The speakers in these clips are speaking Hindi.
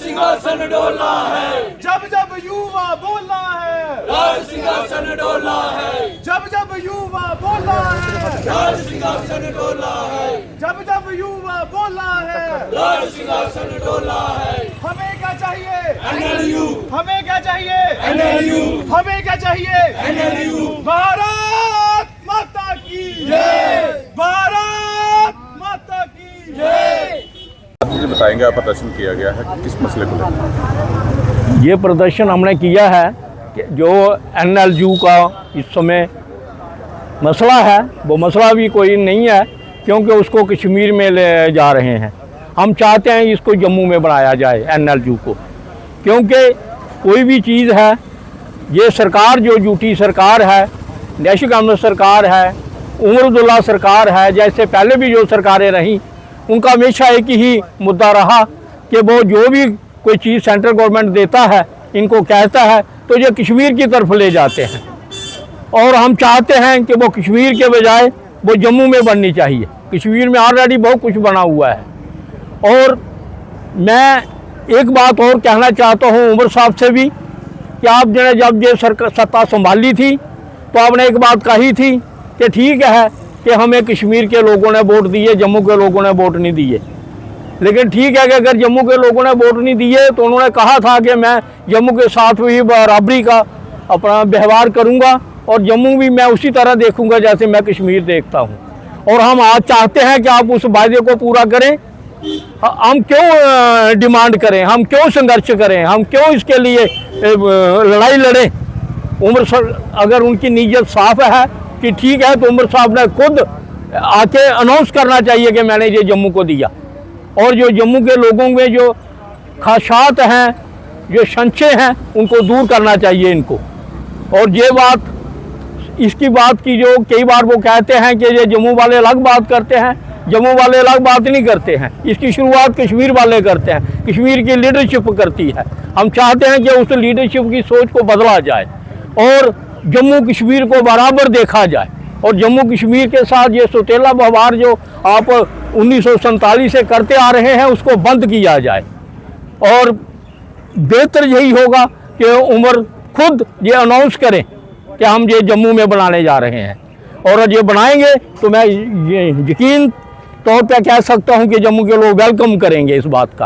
सिंहासन डोला है, जब जब युवा बोला है, राज सिंहासन डोला है, जब जब युवा बोला है, राज सिंहासन डोला है, जब जब युवा बोला है, राज सिंहासन डोला है। हमें क्या चाहिए? NLU, हमें क्या चाहिए? NLU, हमें क्या चाहिए? NLU, भारत माता की जय, भारत माता की जय। आप मुझे बताएंगे, आप प्रदर्शन किया गया है किस मसले को लेकर? ये प्रदर्शन हमने किया है कि जो NLU का इस समय मसला है वो मसला भी कोई नहीं है, क्योंकि उसको कश्मीर में ले जा रहे हैं। हम चाहते हैं इसको जम्मू में बनाया जाए NLU को, क्योंकि कोई भी चीज़ है, ये सरकार जो झूठी सरकार है, नेशनल गवर्नमेंट सरकार है, उमर अब्दुल्ला सरकार है, जैसे पहले भी जो सरकारें रहीं उनका हमेशा एक ही मुद्दा रहा कि वो जो भी कोई चीज़ सेंट्रल गवर्नमेंट देता है, इनको कहता है तो ये कश्मीर की तरफ ले जाते हैं। और हम चाहते हैं कि वो कश्मीर के बजाय वो जम्मू में बननी चाहिए। कश्मीर में ऑलरेडी बहुत कुछ बना हुआ है। और मैं एक बात और कहना चाहता हूँ उमर साहब से भी कि आपने जब ये सत्ता संभाली थी तो आपने एक बात कही थी कि ठीक है कि हमें कश्मीर के लोगों ने वोट दिए, जम्मू के लोगों ने वोट नहीं दिए। लेकिन ठीक है कि अगर जम्मू के लोगों ने वोट नहीं दिए तो उन्होंने कहा था कि मैं जम्मू के साथ भी बराबरी का अपना व्यवहार करूंगा और जम्मू भी मैं उसी तरह देखूंगा जैसे मैं कश्मीर देखता हूं। और हम आज चाहते हैं कि आप उस वायदे को पूरा करें। हम क्यों डिमांड करें, हम क्यों संघर्ष करें, हम क्यों इसके लिए लड़ाई लड़ें? उमर साहब अगर उनकी नीयत साफ है कि ठीक है तो उमर साहब ने खुद आके अनाउंस करना चाहिए कि मैंने ये जम्मू को दिया। और जो जम्मू के लोगों में जो ख़ाशात हैं, जो संशय हैं, उनको दूर करना चाहिए इनको। और ये बात इसकी बात की जो कई बार वो कहते हैं कि ये जम्मू वाले अलग बात करते हैं, जम्मू वाले अलग बात नहीं करते हैं। इसकी शुरुआत कश्मीर वाले करते हैं, कश्मीर की लीडरशिप करती है। हम चाहते हैं कि उस लीडरशिप की सोच को बदला जाए और जम्मू कश्मीर को बराबर देखा जाए। और जम्मू कश्मीर के साथ ये सौतेला व्यवहार जो आप 1947 से करते आ रहे हैं उसको बंद किया जाए। और बेहतर यही होगा कि उमर खुद ये अनाउंस करें कि हम ये जम्मू में बनाने जा रहे हैं। और ये बनाएंगे तो मैं यकीन तौर पे कह सकता हूं कि जम्मू के लोग वेलकम करेंगे इस बात का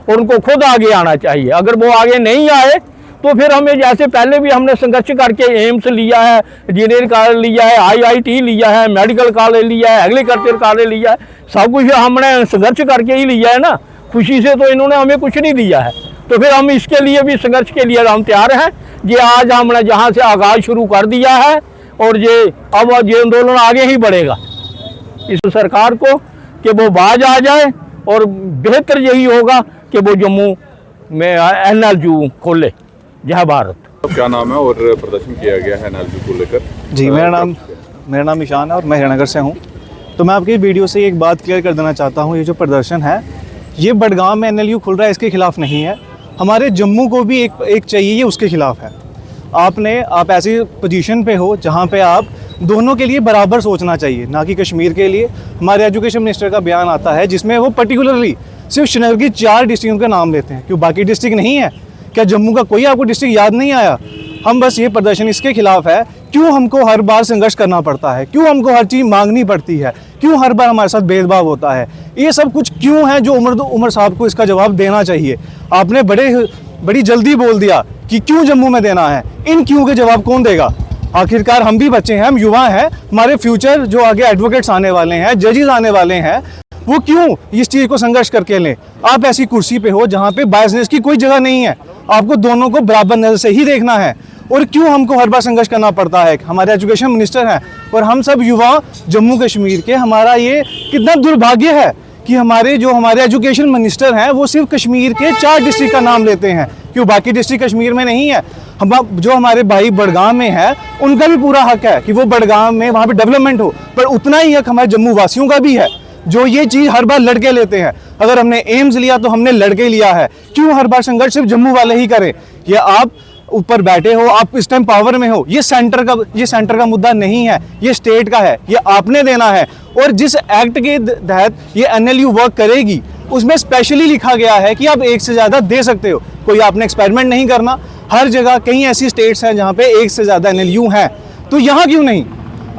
और उनको खुद आगे आना चाहिए। अगर वो आगे नहीं आए तो फिर हमें जैसे पहले भी हमने संघर्ष करके एम्स लिया है, इंजीनियरिंग कॉलेज लिया है, IIT लिया है, मेडिकल कॉलेज लिया है, एग्रीकल्चर कॉलेज लिया है, सब कुछ हमने संघर्ष करके ही लिया है ना। खुशी से तो इन्होंने हमें कुछ नहीं दिया है। तो फिर हम इसके लिए भी संघर्ष के लिए हम तैयार हैं। ये आज हमने जहाँ से आगाज़ शुरू कर दिया है और ये अब ये आंदोलन आगे ही बढ़ेगा। इस सरकार को कि वो बाज आ जाए और बेहतर यही होगा कि वो जम्मू में NLU खोले। जय भारत। तो क्या नाम है और प्रदर्शन किया गया है NLU को लेकर? जी, मेरा नाम ईशान है और मैं हीरानगर से हूँ। तो मैं आपकी वीडियो से एक बात क्लियर कर देना चाहता हूँ, ये जो प्रदर्शन है ये बडगाम में NLU खुल रहा है, इसके खिलाफ नहीं है। हमारे जम्मू को भी एक चाहिए, ये उसके खिलाफ है। आप ऐसी पोजीशन पे हो जहाँ पे आप दोनों के लिए बराबर सोचना चाहिए, ना कि कश्मीर के लिए। हमारे एजुकेशन मिनिस्टर का बयान आता है जिसमें वो पर्टिकुलरली सिर्फ श्रीनगर की 4 डिस्ट्रिक्टों के नाम लेते हैं। क्यों बाकी डिस्ट्रिक्ट नहीं है? क्या जम्मू का कोई आपको डिस्ट्रिक्ट याद नहीं आया? हम बस ये प्रदर्शन इसके खिलाफ है। क्यों हमको हर बार संघर्ष करना पड़ता है? क्यों हमको हर चीज़ मांगनी पड़ती है? क्यों हर बार हमारे साथ भेदभाव होता है? ये सब कुछ क्यों है जो उमर साहब को इसका जवाब देना चाहिए। आपने बड़ी जल्दी बोल दिया कि क्यों जम्मू में देना है। इन क्यों के जवाब कौन देगा? आखिरकार हम भी बच्चे हैं, हम युवा हैं, हमारे फ्यूचर जो आगे एडवोकेट्स आने वाले हैं, जजेस आने वाले हैं, वो क्यों इस चीज़ को संघर्ष करके लें? आप ऐसी कुर्सी पे हो जहाँ पे बायसनेस की कोई जगह नहीं है। आपको दोनों को बराबर नज़र से ही देखना है। और क्यों हमको हर बार संघर्ष करना पड़ता है? हमारे एजुकेशन मिनिस्टर हैं और हम सब युवा जम्मू कश्मीर के। हमारा ये कितना दुर्भाग्य है कि हमारे एजुकेशन मिनिस्टर हैं वो सिर्फ कश्मीर के 4 डिस्ट्रिक्ट का नाम लेते हैं। क्यों बाकी डिस्ट्रिक्ट कश्मीर में नहीं है? जो हमारे भाई बडगाम में है उनका भी पूरा हक है कि वो बडगाम में वहाँ पे डेवलपमेंट हो, पर उतना ही हक हमारे जम्मू वासियों का भी है जो ये चीज़ हर बार लड़के लेते हैं। अगर हमने एम्स लिया तो हमने लड़के लिया है। क्यों हर बार संघर्ष सिर्फ जम्मू वाले ही करें? ये आप ऊपर बैठे हो, आप इस टाइम पावर में हो, ये सेंटर का मुद्दा नहीं है, ये स्टेट का है, ये आपने देना है। और जिस एक्ट के तहत ये NLU वर्क करेगी, उसमें स्पेशली लिखा गया है कि आप एक से ज़्यादा दे सकते हो, कोई आपने एक्सपेरिमेंट नहीं करना। हर जगह कई ऐसी स्टेट्स हैं जहाँ पे एक से ज़्यादा NLU हैं, तो यहाँ क्यों नहीं?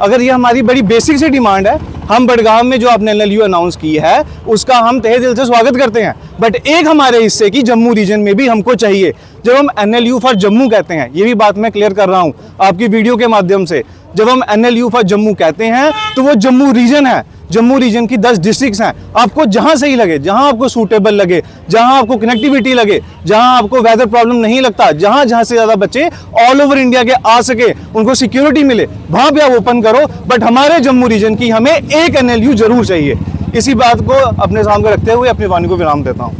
अगर ये हमारी बड़ी बेसिक सी डिमांड है, हम बड़गाम में जो आपने NLU अनाउंस की है उसका हम तहे दिल से स्वागत करते हैं, बट एक हमारे हिस्से की जम्मू रीजन में भी हमको चाहिए। जब हम NLU फॉर जम्मू कहते हैं, ये भी बात मैं क्लियर कर रहा हूँ आपकी वीडियो के माध्यम से, जब हम NLU फॉर जम्मू कहते हैं तो वो जम्मू रीजन है, जम्मू रीजन की 10 डिस्ट्रिक्ट्स हैं। आपको जहां सही लगे, जहां आपको सूटेबल लगे, जहां आपको कनेक्टिविटी लगे, जहां आपको वेदर प्रॉब्लम नहीं लगता, जहां से ज़्यादा बच्चे ऑल ओवर इंडिया के आ सके, उनको सिक्योरिटी मिले, वहां पे आप ओपन करो। बट हमारे जम्मू रीजन की हमें एक NLU जरूर चाहिए। इसी बात को अपने सामने रखते हुए अपनी वाणी को विराम देता हूँ।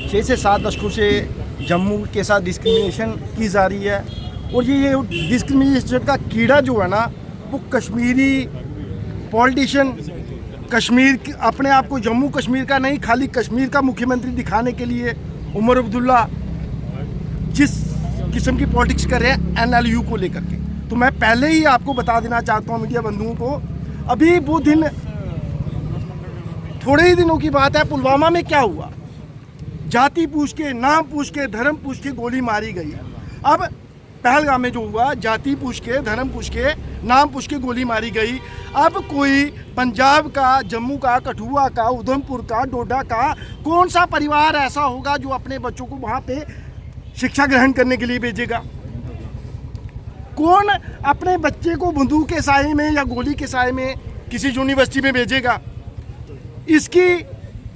6 से 7 दशकों से जम्मू के साथ डिस्क्रिमिनेशन की जा रही है, और ये डिस्क्रिमिनेशन का कीड़ा जो है ना, वो कश्मीरी पॉलिटिशियन कश्मीर अपने आप को जम्मू कश्मीर का नहीं, खाली कश्मीर का मुख्यमंत्री दिखाने के लिए उमर अब्दुल्ला जिस किस्म की पॉलिटिक्स कर रहे हैं NLU को लेकर के, तो मैं पहले ही आपको बता देना चाहता हूँ मीडिया बंधुओं को, अभी वो दिन थोड़े ही दिनों की बात है, पुलवामा में क्या हुआ, जाति पूछ के, नाम पूछ के, धर्म पूछ के गोली मारी गई। अब पहलगाम में जो हुआ, जाति पूछ के, धर्म पूछ के, नाम पूछ के गोली मारी गई। अब कोई पंजाब का, जम्मू का, कठुआ का, उधमपुर का, डोडा का कौन सा परिवार ऐसा होगा जो अपने बच्चों को वहाँ पे शिक्षा ग्रहण करने के लिए भेजेगा? कौन अपने बच्चे को बंदूक के साए में या गोली के साए में किसी यूनिवर्सिटी में भेजेगा? इसकी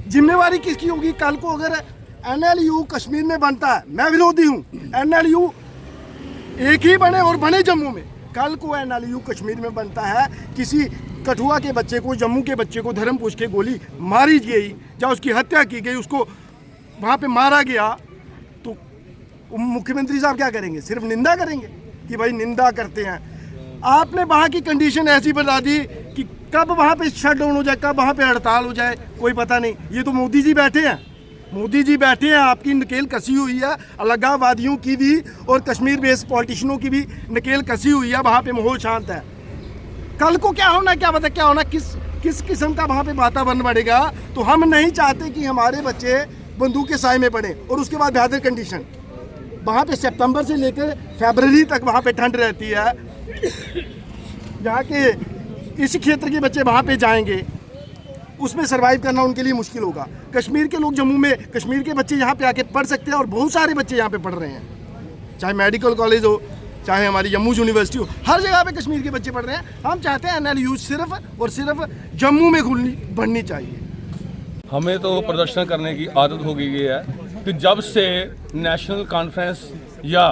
जिम्मेवारी किसकी होगी? कल को अगर NLU कश्मीर में बनता है, मैं विरोधी हूँ, NLU एक ही बने और बने जम्मू में, कल को NLU कश्मीर में बनता है, किसी कठुआ के बच्चे को, जम्मू के बच्चे को धर्म पूछ के गोली मारी गई या उसकी हत्या की गई, उसको वहाँ पे मारा गया, तो मुख्यमंत्री साहब क्या करेंगे? सिर्फ निंदा करेंगे कि भाई निंदा करते हैं। आपने वहाँ की कंडीशन ऐसी बता दी कि कब वहाँ पे शटडाउन हो जाए, कब वहाँ पे हड़ताल हो जाए, कोई पता नहीं। ये तो मोदी जी बैठे हैं, मोदी जी बैठे हैं, आपकी नकेल कसी हुई है, अलगाववादियों की भी और कश्मीर बेस्ड पॉलिटिशियनों की भी नकेल कसी हुई है, वहाँ पे माहौल शांत है। कल को क्या होना, क्या पता क्या होना, किस किस्म का वहाँ पे वातावरण बढ़ेगा। तो हम नहीं चाहते कि हमारे बच्चे बंदूक के साए में पड़े। और उसके बाद वेदर कंडीशन, वहाँ पे सितंबर से लेकर फरवरी तक वहाँ पे ठंड रहती है। यहाँ के इस क्षेत्र के बच्चे वहाँ पे जाएंगे, उसमें सर्वाइव करना उनके लिए मुश्किल होगा। कश्मीर के लोग जम्मू में, कश्मीर के बच्चे यहाँ पे आके पढ़ सकते हैं, और बहुत सारे बच्चे यहाँ पे पढ़ रहे हैं, चाहे मेडिकल कॉलेज हो, चाहे हमारी जम्मू यूनिवर्सिटी हो, हर जगह पे कश्मीर के बच्चे पढ़ रहे हैं। हम चाहते हैं NLU सिर्फ और सिर्फ जम्मू में बननी चाहिए। हमें तो प्रदर्शन करने की आदत हो गई है कि जब से नेशनल कॉन्फ्रेंस या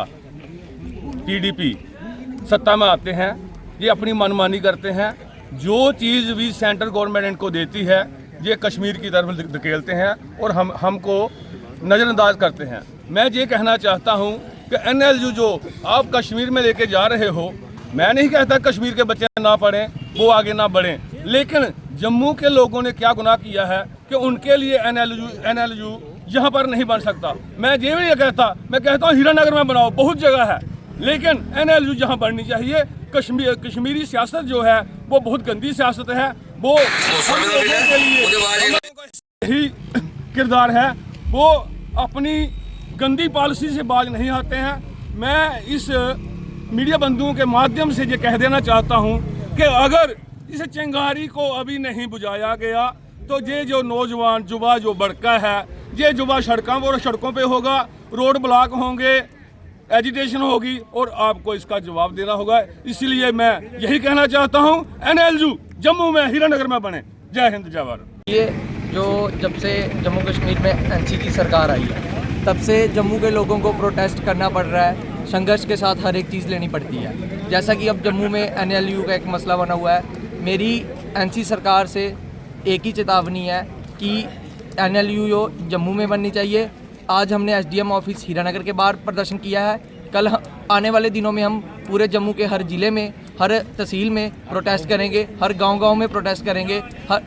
PDP सत्ता में आते हैं, ये अपनी मनमानी करते हैं। जो चीज़ भी सेंट्रल गवर्नमेंट इनको देती है, ये कश्मीर की तरफ धकेलते हैं और हमको नज़रअंदाज करते हैं। मैं ये कहना चाहता हूँ कि NLU जो आप कश्मीर में लेके जा रहे हो, मैं नहीं कहता कश्मीर के बच्चे ना पढ़ें, वो आगे ना बढ़ें, लेकिन जम्मू के लोगों ने क्या गुनाह किया है कि उनके लिए NLU यहाँ पर नहीं बन सकता। मैं ये भी नहीं कहता, मैं कहता हूँ हीरानगर में बनाओ, बहुत जगह है, लेकिन NLU यहाँ बढ़नी चाहिए। कश्मीरी सियासत जो है वो बहुत गंदी सियासत है, वो के लिए ही किरदार है, वो अपनी गंदी पॉलिसी से बाज नहीं आते हैं। मैं इस मीडिया बंधुओं के माध्यम से ये कह देना चाहता हूँ कि अगर इस चिंगारी को अभी नहीं बुझाया गया तो ये जो नौजवान जुबा जो बड़का है, ये जुबा सड़कों पे होगा, रोड ब्लॉक होंगे, एजिटेशन होगी और आपको इसका जवाब देना होगा। इसलिए मैं यही कहना चाहता हूँ NLU जम्मू में, हीरानगर में बने। जय हिंद, जय भारत। ये जो जब से जम्मू कश्मीर में NC की सरकार आई है, तब से जम्मू के लोगों को प्रोटेस्ट करना पड़ रहा है, संघर्ष के साथ हर एक चीज़ लेनी पड़ती है। जैसा कि अब जम्मू में NLU का एक मसला बना हुआ है, मेरी NC सरकार से एक ही चेतावनी है कि NLU जम्मू में बननी चाहिए। आज हमने SDM ऑफिस हीरानगर के बाहर प्रदर्शन किया है। कल आने वाले दिनों में हम पूरे जम्मू के हर ज़िले में, हर तहसील में प्रोटेस्ट करेंगे, हर गांव-गांव में प्रोटेस्ट करेंगे। हर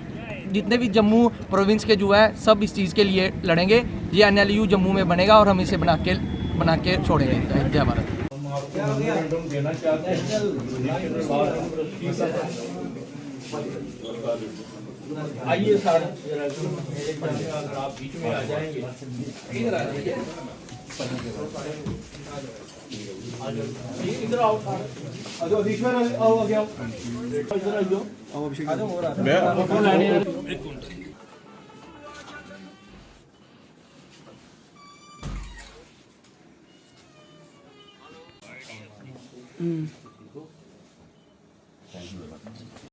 जितने भी जम्मू प्रोविंस के जो हैं सब इस चीज़ के लिए लड़ेंगे। ये NLU जम्मू में बनेगा और हम इसे बना के छोड़ेंगे। जय भारत। आइए सर, जरा मेरे ख्याल में अगर आप बीच में आ जाएंगे, इधर आ जाइए, इधर आओ सर, बीच में आओ, आगे आओ, इधर आ जाओ, मैं फोटो लेने हैं।